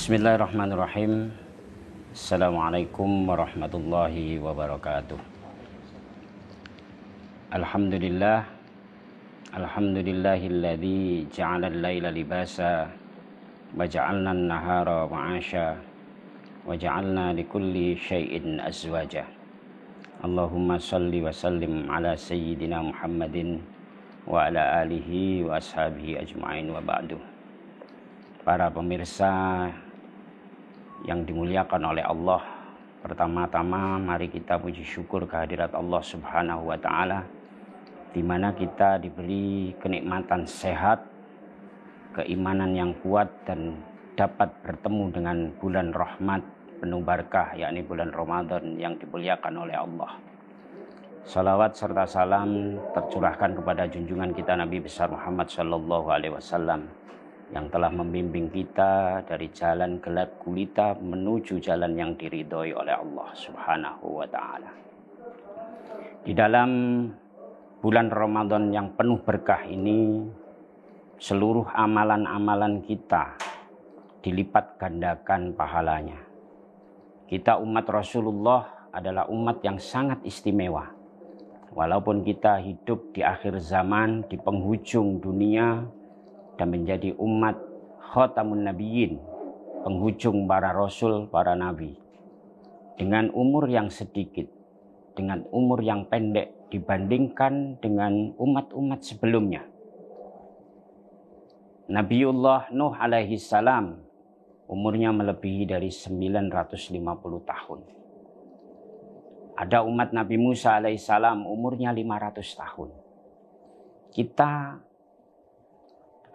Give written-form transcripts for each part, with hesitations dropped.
Bismillahirrahmanirrahim. Assalamualaikum warahmatullahi wabarakatuh. Alhamdulillah. Alhamdulillahilladzi ja'ala al-laila libasa wa ja'alna an-nahara ma'asha wa ja'alna likulli syai'in azwaja. Allahumma salli wa sallim ala sayyidina Muhammadin wa ala alihi wa ashabihi ajma'in wa ba'du. Para pemirsa yang dimuliakan oleh Allah, pertama-tama mari kita puji syukur kehadirat Allah Subhanahu wa Ta'ala, di mana kita diberi kenikmatan sehat, keimanan yang kuat, dan dapat bertemu dengan bulan rahmat penuh barakah, yakni bulan Ramadan yang dimuliakan oleh Allah. Salawat serta salam tercurahkan kepada junjungan kita Nabi besar Muhammad sallallahu alaihi wasallam yang telah membimbing kita dari jalan gelap gulita menuju jalan yang diridhoi oleh Allah Subhanahu wa Ta'ala. Di dalam bulan Ramadan yang penuh berkah ini, seluruh amalan-amalan kita dilipat gandakan pahalanya. Kita umat Rasulullah adalah umat yang sangat istimewa. Walaupun kita hidup di akhir zaman, di penghujung dunia, dan menjadi umat khatamun nabiyyin, penghujung para rasul, para nabi, dengan umur yang sedikit, dengan umur yang pendek dibandingkan dengan umat-umat sebelumnya. Nabiullah Nuh alaihi salam umurnya melebihi dari 950 tahun. Ada umat Nabi Musa alaihi salam umurnya 500 tahun. Kita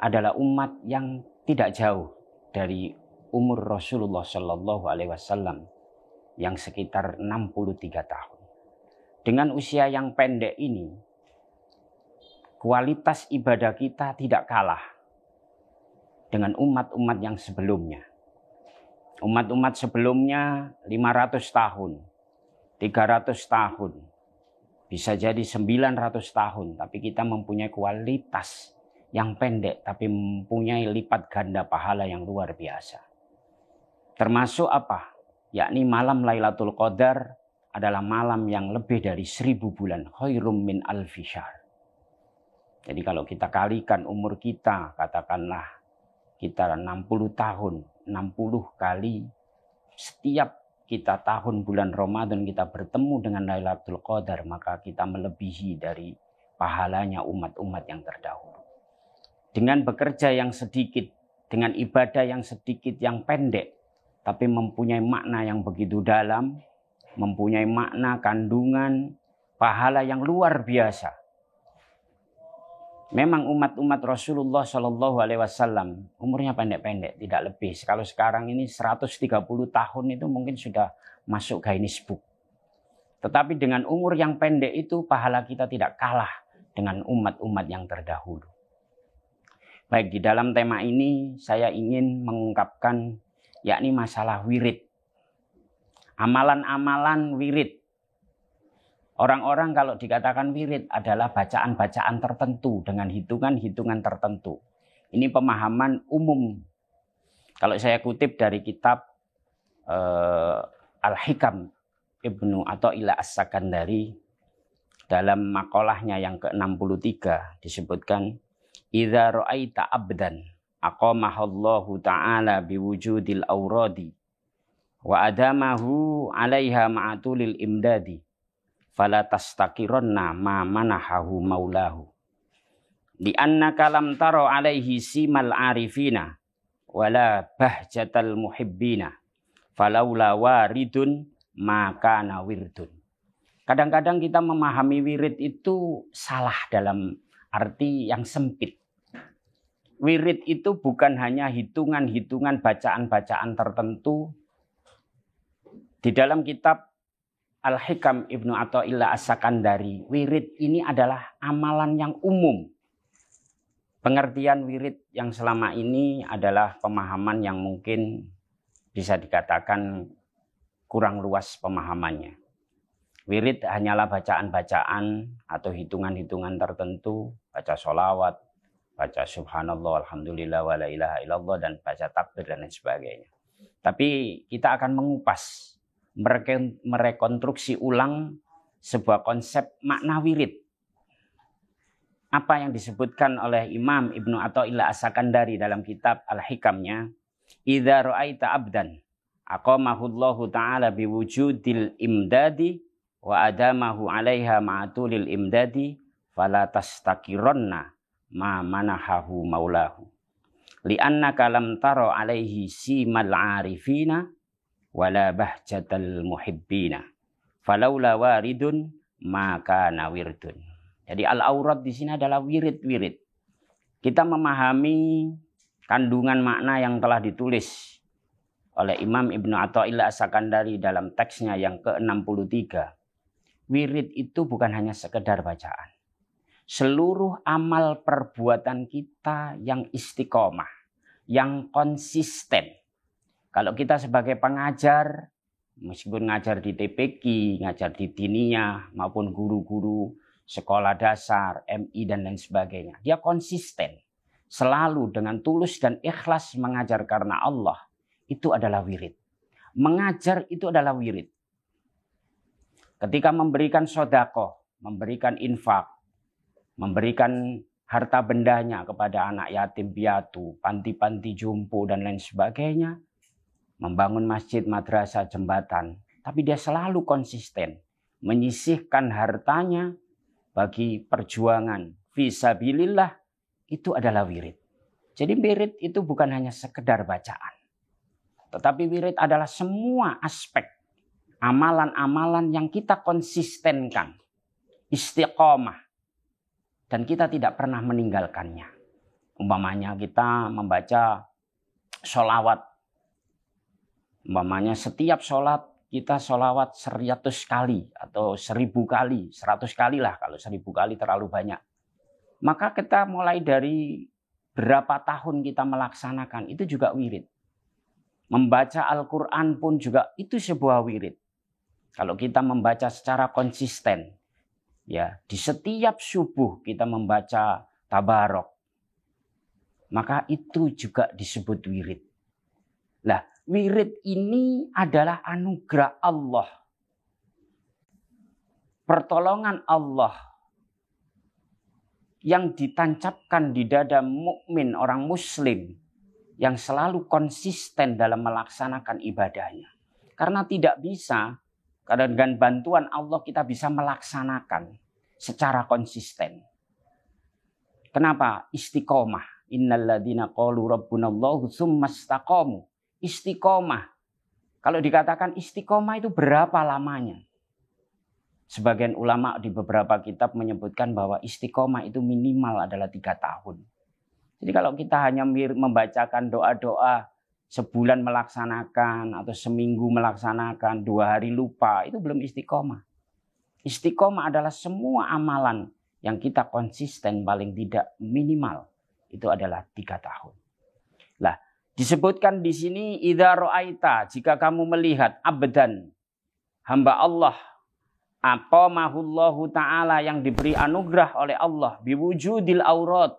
adalah umat yang tidak jauh dari umur Rasulullah Shallallahu Alaihi Wasallam yang sekitar 63 tahun. Dengan usia yang pendek ini, kualitas ibadah kita tidak kalah dengan umat-umat yang sebelumnya. Umat-umat sebelumnya 500 tahun, 300 tahun, bisa jadi 900 tahun, tapi kita mempunyai kualitas yang pendek tapi mempunyai lipat ganda pahala yang luar biasa. Termasuk apa? Yakni malam Lailatul Qadar adalah malam yang lebih dari 1000 bulan, khairum min alfi syahr. Jadi kalau kita kalikan umur kita, katakanlah kita 60 tahun, 60 kali setiap kita tahun bulan Ramadan kita bertemu dengan Lailatul Qadar, maka kita melebihi dari pahalanya umat-umat yang terdahulu. Dengan bekerja yang sedikit, dengan ibadah yang sedikit, yang pendek, tapi mempunyai makna yang begitu dalam, mempunyai makna kandungan, pahala yang luar biasa. Memang umat-umat Rasulullah Shallallahu Alaihi Wasallam umurnya pendek-pendek, tidak lebih. Kalau sekarang ini 130 tahun itu mungkin sudah masuk Guinness Book. Tetapi dengan umur yang pendek itu pahala kita tidak kalah dengan umat-umat yang terdahulu. Baik, di dalam tema ini saya ingin mengungkapkan yakni masalah wirid. Amalan-amalan wirid. Orang-orang kalau dikatakan wirid adalah bacaan-bacaan tertentu dengan hitungan-hitungan tertentu. Ini pemahaman umum. Kalau saya kutip dari kitab Al-Hikam Ibnu Athaillah As-Sakandari, dalam makalahnya yang ke-63 disebutkan, idza ra'aita abdan aqamahallahu ta'ala biwujudil awradi wa adamahu 'alaiha ma'atulil imdadi fala tastaqiranna ma manahahu maulahu li annaka lam tara 'alaihi simal arifina wala bahjatal muhibbina falaula waridun maka wirdun. Kadang-kadang kita memahami wirid itu salah dalam arti yang sempit. Wirid itu bukan hanya hitungan-hitungan bacaan-bacaan tertentu. Di dalam kitab Al-Hikam Ibnu Athaillah As-Sakandari, wirid ini adalah amalan yang umum. Pengertian wirid yang selama ini adalah pemahaman yang mungkin bisa dikatakan kurang luas pemahamannya. Wirid hanyalah bacaan-bacaan atau hitungan-hitungan tertentu, baca sholawat, baca subhanallah, alhamdulillah, wa la ilaha illallah, dan baca takbir dan lain sebagainya. Tapi kita akan mengupas, merekonstruksi ulang sebuah konsep makna wirid. Apa yang disebutkan oleh Imam Ibnu Athaillah As-Sakandari dalam kitab Al-Hikamnya, idza ra'aita abdan aqamahullahu ta'ala biwujudil imdadi wa adamahu 'alaiha ma'atulil imdadi fala tastaqiranna ma manahahu maulahu li'annaka lam tara 'alaihi simal 'arifina wala bahjatal muhibbina falaula waridun ma kana wirdun. Jadi al-aurat di sini adalah wirid-wirid. Kita memahami kandungan makna yang telah ditulis oleh Imam Ibnu Athaillah As-Sakandari dalam teksnya yang ke-63. Wirid itu bukan hanya sekedar bacaan. Seluruh amal perbuatan kita yang istiqomah, yang konsisten. Kalau kita sebagai pengajar, meskipun ngajar di TPQ, ngajar di Diniyah, maupun guru-guru sekolah dasar, MI, dan lain sebagainya. Dia konsisten. Selalu dengan tulus dan ikhlas mengajar karena Allah. Itu adalah wirid. Mengajar itu adalah wirid. Ketika memberikan sedekah, memberikan infak, memberikan harta bendanya kepada anak yatim piatu, panti-panti jompo, dan lain sebagainya, membangun masjid, madrasah, jembatan. Tapi dia selalu konsisten menyisihkan hartanya bagi perjuangan fisabilillah. Itu adalah wirid. Jadi wirid itu bukan hanya sekedar bacaan. Tetapi wirid adalah semua aspek amalan-amalan yang kita konsistenkan. Istiqomah. Dan kita tidak pernah meninggalkannya. Umpamanya kita membaca sholawat. Umpamanya setiap sholat kita sholawat 100 kali atau 1000 kali. 100 kali lah, kalau 1000 kali terlalu banyak. Maka kita mulai dari berapa tahun kita melaksanakan, itu juga wirid. Membaca Al-Quran pun juga itu sebuah wirid. Kalau kita membaca secara konsisten, ya di setiap subuh kita membaca tabarok, maka itu juga disebut wirid. Nah, wirid ini adalah anugerah Allah, pertolongan Allah yang ditancapkan di dada mukmin orang muslim yang selalu konsisten dalam melaksanakan ibadahnya. Karena tidak bisa, karena dengan bantuan Allah kita bisa melaksanakan secara konsisten. Kenapa? Istiqomah. Innalladzina qalu rabbunallahu tsumma istaqamu. Istiqomah. Kalau dikatakan istiqomah itu berapa lamanya? Sebagian ulama di beberapa kitab menyebutkan bahwa istiqomah itu minimal adalah 3 tahun. Jadi kalau kita hanya membacakan doa-doa sebulan melaksanakan atau seminggu melaksanakan, 2 hari lupa, itu belum istiqomah. Istiqomah adalah semua amalan yang kita konsisten paling tidak minimal. Itu adalah 3 tahun. Lah, disebutkan di sini idza ra'aita, jika kamu melihat abdan, hamba Allah, aqamahullahu ta'ala yang diberi anugerah oleh Allah biwujudil aurat,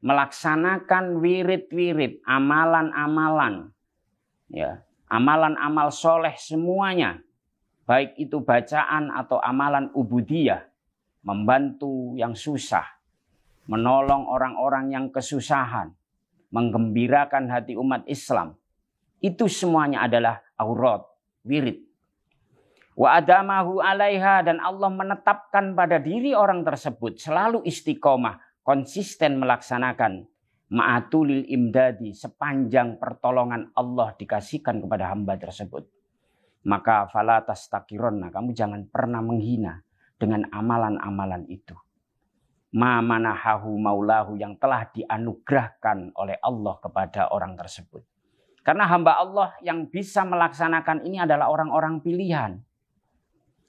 melaksanakan wirid-wirid, amalan-amalan, ya, amalan-amal soleh semuanya, baik itu bacaan atau amalan ubudiyah, membantu yang susah, menolong orang-orang yang kesusahan, menggembirakan hati umat Islam, itu semuanya adalah aurat, wirid. Wa adamahu 'alaiha, dan Allah menetapkan pada diri orang tersebut selalu istiqomah, konsisten melaksanakan ma'atulil imdadi, sepanjang pertolongan Allah dikasihkan kepada hamba tersebut. Maka fala tastakironna, kamu jangan pernah menghina dengan amalan-amalan itu. Ma manahahu maulahu, yang telah dianugerahkan oleh Allah kepada orang tersebut. Karena hamba Allah yang bisa melaksanakan ini adalah orang-orang pilihan.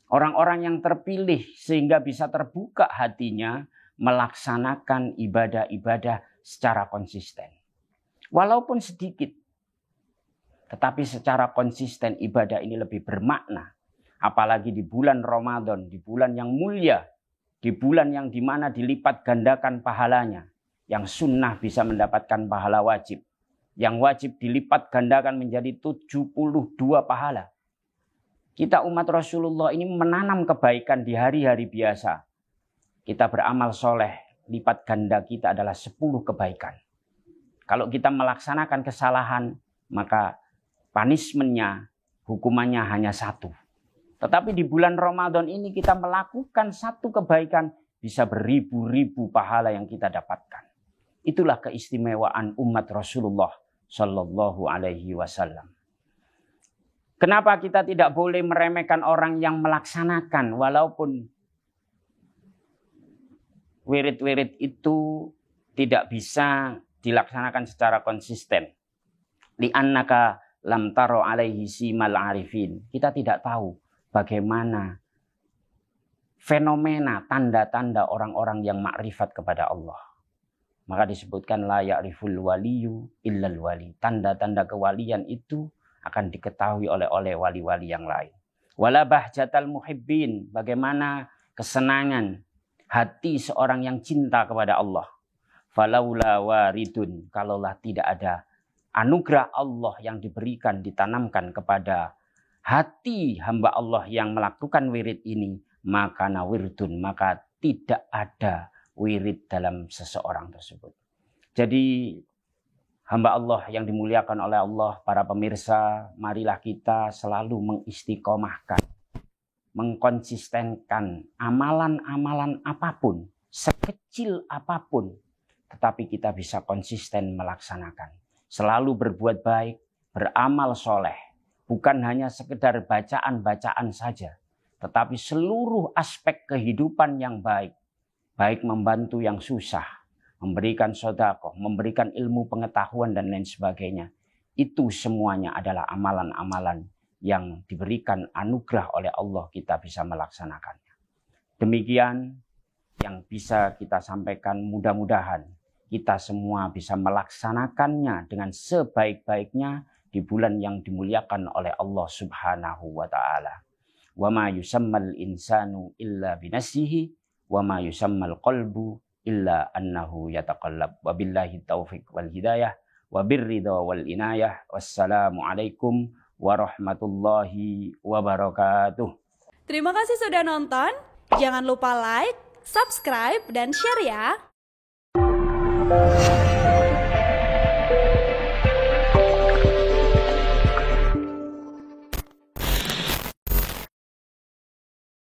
Orang-orang yang terpilih sehingga bisa terbuka hatinya melaksanakan ibadah-ibadah secara konsisten. Walaupun sedikit, tetapi secara konsisten ibadah ini lebih bermakna. Apalagi di bulan Ramadan, di bulan yang mulia, di bulan yang dimana dilipat gandakan pahalanya. Yang sunnah bisa mendapatkan pahala wajib. yang wajib dilipat gandakan menjadi 72 pahala. Kita umat Rasulullah ini menanam kebaikan di hari-hari biasa. Kita beramal soleh, lipat ganda kita adalah 10 kebaikan. Kalau kita melaksanakan kesalahan, maka punishment-nya, hukumannya hanya 1. Tetapi di bulan Ramadan ini kita melakukan 1 kebaikan, bisa beribu-ribu pahala yang kita dapatkan. Itulah keistimewaan umat Rasulullah Sallallahu Alaihi Wasallam. Kenapa kita tidak boleh meremehkan orang yang melaksanakan walaupun wirid-wirid itu tidak bisa dilaksanakan secara konsisten. Li'annaka lam taro alaihi simal arifin. Kita tidak tahu bagaimana fenomena tanda-tanda orang-orang yang makrifat kepada Allah. Maka disebutkan la ya'riful waliyu illal wali. Tanda-tanda kewalian itu akan diketahui oleh wali-wali yang lain. Wala bahjatal muhibbin, bagaimana kesenangan hati seorang yang cinta kepada Allah. Falaula waridun, kalaulah tidak ada anugerah Allah yang diberikan, ditanamkan kepada hati hamba Allah yang melakukan wirid ini, maka wirdun, maka tidak ada wirid dalam seseorang tersebut. Jadi hamba Allah yang dimuliakan oleh Allah, para pemirsa, marilah kita selalu mengistiqomahkan, mengkonsistenkan amalan-amalan apapun, sekecil apapun, tetapi kita bisa konsisten melaksanakan. Selalu berbuat baik, beramal soleh, bukan hanya sekedar bacaan-bacaan saja, tetapi seluruh aspek kehidupan yang baik, baik membantu yang susah, memberikan sedekah, memberikan ilmu pengetahuan dan lain sebagainya. Itu semuanya adalah amalan-amalan yang diberikan anugerah oleh Allah, kita bisa melaksanakannya. Demikian yang bisa kita sampaikan, mudah-mudahan kita semua bisa melaksanakannya dengan sebaik-baiknya di bulan yang dimuliakan oleh Allah Subhanahu wa taala. Wa ma yusammal insanu illa binafsihi wa ma yusammal qalbu illa annahu yataqallab. Wabillahi taufiq wal hidayah wa birridha wal inayah. Wassalamu alaikum warahmatullahi wabarakatuh. Terima kasih sudah nonton. Jangan lupa like, subscribe, dan share ya.